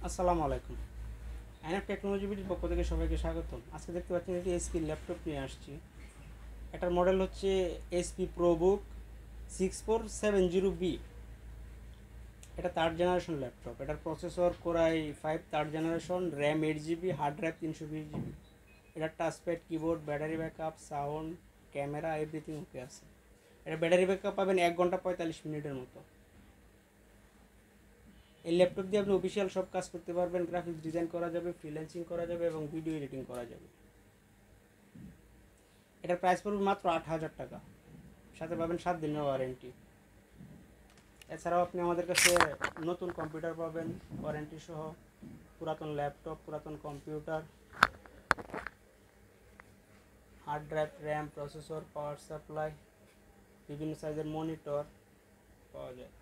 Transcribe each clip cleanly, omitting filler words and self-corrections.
আসসালামু আলাইকুম। NF technology বিডির পক্ষ থেকে সবাইকে স্বাগতম। আজকে দেখতে পাচ্ছেন এটি এসপি ল্যাপটপ নিয়ে আসছি। এটার মডেল হচ্ছে এসপি প্রোবুক 6470B। এটা 3rd জেনারেশন ল্যাপটপ। এটার processor core i 5 3rd generation, RAM 8 GB, hard drive 320 GB। এটার touchpad, keyboard, battery backup, sound, camera everything okay আছে। এটা ব্যাটারি ব্যাকআপ পাবেন 1 ঘন্টা 45 মিনিটের মতো। এই ল্যাপটপ দিয়ে আপনি অফিসিয়াল সব কাজ করতে পারবেন। গ্রাফিক্স ডিজাইন করা যাবে, ফ্রিল্যান্সিং করা যাবে এবং ভিডিও এডিটিং করা যাবে। এটার প্রাইস পড়বে মাত্র 8,000 টাকা। সাথে পাবেন 7 দিনের ওয়ারেন্টি। এছাড়াও আপনি আমাদের কাছে নতুন কম্পিউটার পাবেন ওয়ারেন্টি সহ, পুরাতন ল্যাপটপ, পুরাতন computer, hard drive, RAM, processor, power supply, বিভিন্ন সাইজের মনিটর পাওয়া যায়।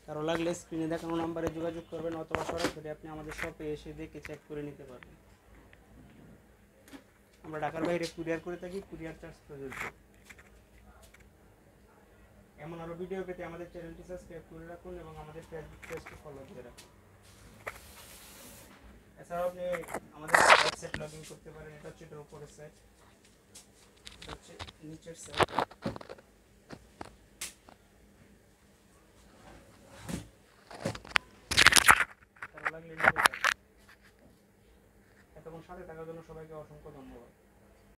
কারো লাগলে স্ক্রিনে দেখানো নাম্বারে যোগাযোগ করবেন অথবা সরাসরি আপনি আমাদের শপে এসে দেখে চেক করে নিতে পারবেন। আমরা ঢাকার বাইরে কুরিয়ার করে থাকি, কুরিয়ার চার্জ প্রযোজ্য। এমন আরও ভিডিও পেতে আমাদের চ্যানেলটি সাবস্ক্রাইব করে রাখুন এবং আমাদের ফেসবুক পেজটি ফলো করে রাখুন। এছাড়াও আপনি আমাদের ওয়েবসাইট লগ ইন করতে পারেন। এটা হচ্ছে এটার উপরের সাইট, এটা হচ্ছে নিচের সাইট। ভালো লাগলে এতক্ষণ সাথে থাকার জন্য সবাইকে অসংখ্য ধন্যবাদ।